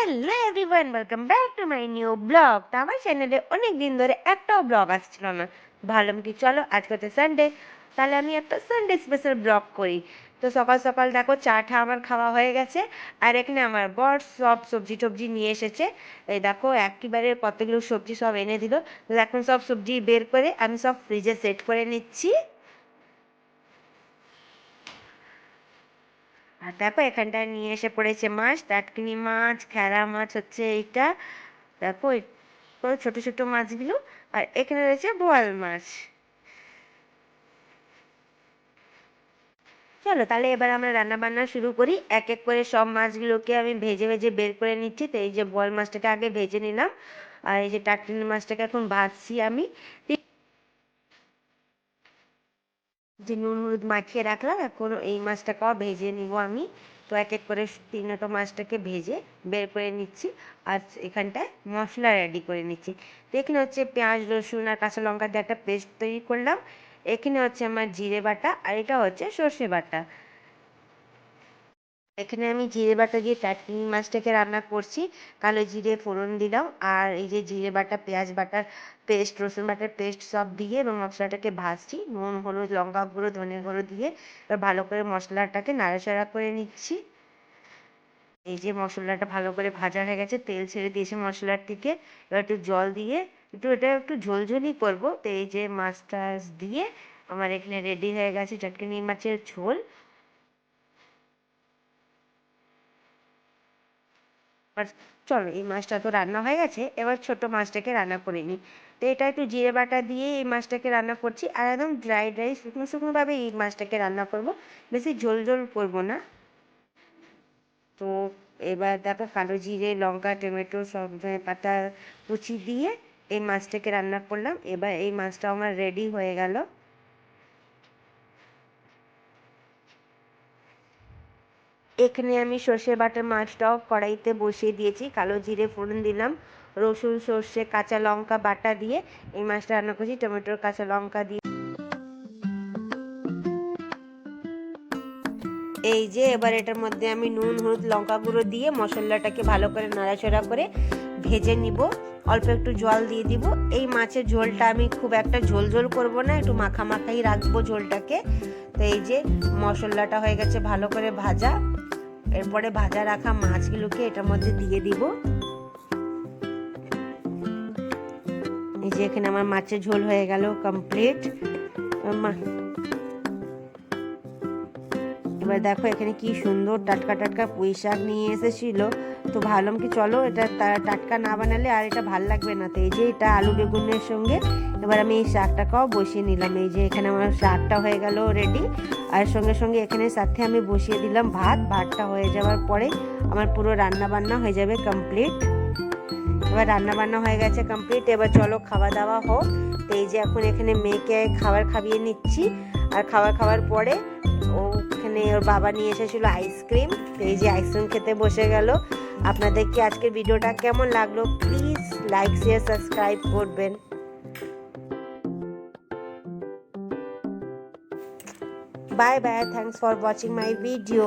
Hello everyone, welcome back to my new blog. তো আমার চ্যানেলে অনেক দিন ধরে একটাও ব্লগ আসছিল না। ভাবলাম কি চলো আজকে তো সানডে, তাহলে আমি একটা সানডে স্পেশাল ব্লগ করি। তো সকাল সকাল দেখো চাটা আমার খাওয়া হয়ে গেছে, আর এখানে আমার বর সব সবজি টবজি নিয়ে এসেছে। এই দেখো একেবারে কতগুলো সবজি সব এনে দিল। এখন সব সবজি বের করে আমি সব ফ্রিজে সেট করে নিচ্ছি। আর দেখো এখানটায় নিয়ে এসে পড়েছে মাছ, টাটকিনি মাছ, খেরা মাছ হচ্ছে এইটা। দেখো ছোট ছোট মাছগুলো। আর এখানে রয়েছে বোয়াল মাছ। চলো তাহলে এবার আমরা রান্না বান্না শুরু করি। এক এক করে সব মাছগুলোকে আমি ভেজে ভেজে বের করে নিচ্ছি। তো এই যে বোয়াল মাছটাকে আগে ভেজে নিলাম, আর এই যে টাটকিনি মাছটাকে এখন ভাজছি আমি। যে নুন হলুদ মাখিয়ে রাখলাম, এখন এই মাছটাকেও ভেজে নিব আমি। তো এক এক করে তিনটা মাছটাকে ভেজে বের করে নিচ্ছি। আর এখানটায় মশলা রেডি করে নিচ্ছি। তো এখানে হচ্ছে পেঁয়াজ রসুন আর কাঁচা লঙ্কা দিয়ে একটা পেস্ট তৈরি করলাম। এখানে হচ্ছে আমার জিরে বাটা, আর এটা হচ্ছে সর্ষে বাটা। এখানে আমি জিরে বাটা দিয়ে টাটকিনি মাছটাকে রান্না করছি। কালো জিরে ফোড়ন দিলাম, আর এই যে জিরে বাটা, পেঁয়াজ বাটার পেস্ট, রসুন বাটার পেস্ট সব দিয়ে এবং মশলাটাকে ভাজছি নুন হলুদ লঙ্কা গুঁড়ো ধনে গুঁড়ো দিয়ে। এবার ভালো করে মশলাটাকে নাড়াচাড়া করে নিচ্ছি। এই যে মশলাটা ভালো করে ভাজা হয়ে গেছে, তেল ছেড়ে দিয়েছে মশলার থেকে। এবার একটু জল দিয়ে এটা একটু ঝোলঝোলই করবো। তো এই যে মাছ টাছ দিয়ে আমার এখানে রেডি হয়ে গেছে টাটকিনি মাছের ঝোল। আর চলো এই মাছটা তো রান্না হয়ে গেছে, এবার ছোট মাছটাকে রান্না করে নিই। তো এটা একটু জিরে বাটা দিয়ে এই মাছটাকে রান্না করছি, আর একদম ড্রাই ড্রাই শুকনো শুকনোভাবে এই মাছটাকে রান্না করব, বেশি ঝোল ঝোল করবো না। তো এবার দেখো কালো জিরে লঙ্কা টমেটো সব পাতা কুচি দিয়ে এই মাছটাকে রান্না করলাম। এবার এই মাছটা আমার রেডি হয়ে গেল। এখানে আমি সর্ষে বাটা মাছটাও কড়াইতে বসিয়ে দিয়েছি, কালো জিরে ফোড়ন দিলাম, রসুন সর্ষে কাঁচা লঙ্কা বাটা দিয়ে এই মাছটা রান্না করছি টমেটোর কাঁচা লঙ্কা দিয়ে। এই যে এবার এটার মধ্যে আমি নুন হলুদ লঙ্কা গুঁড়ো দিয়ে মশলাটাকে ভালো করে নাড়াচাড়া করে ভেজে নিব। অল্প একটু জল দিয়ে দিব। এই মাছের ঝোলটা আমি খুব একটা ঝোল ঝোল করবো না, একটু মাখা মাখাই রাখবো ঝোলটাকে। তো এই যে মশলাটা হয়ে গেছে ভালো করে ভাজা, এরপরে ভাজা রাখা মাছগুলোকে এটার মধ্যে দিয়ে দিব। এই যে এখানে আমার মাছের ঝোল হয়ে গেল কমপ্লিট। এবার দেখো এখানে কি সুন্দর টাটকা টাটকা পুঁই শাক নিয়ে এসেছিল। তো ভাবলাম কি চলো এটা টাটকা না বানালে আর এটা ভাল লাগবে না। তো এই যে এটা আলু বেগুনের সঙ্গে এবার আমি এই শাকটাকেও বসিয়ে নিলাম। এই যে এখানে আমার শাকটা হয়ে গেল রেডি, আর সঙ্গে সঙ্গে এখানে সাথে আমি বসিয়ে দিলাম ভাতটা হয়ে যাওয়ার পরে আমার পুরো রান্না বান্না হয়ে যাবে কমপ্লিট। এবার রান্না বান্না হয়ে গেছে কমপ্লিট, এবার চলো খাওয়া দাওয়া হোক। তো এই যে এখন এখানে মেয়েকে খাবার খাইয়ে নিচ্ছি, আর খাওয়ার পরে ওখানে ওর বাবা নিয়ে এসেছিলো আইসক্রিম। তো এই যে আইসক্রিম খেতে বসে গেল। আপনাদের কি আজকের ভিডিওটা কেমন লাগলো প্লিজ লাইক শেয়ার সাবস্ক্রাইব করবেন। Bye bye, thanks for watching my video.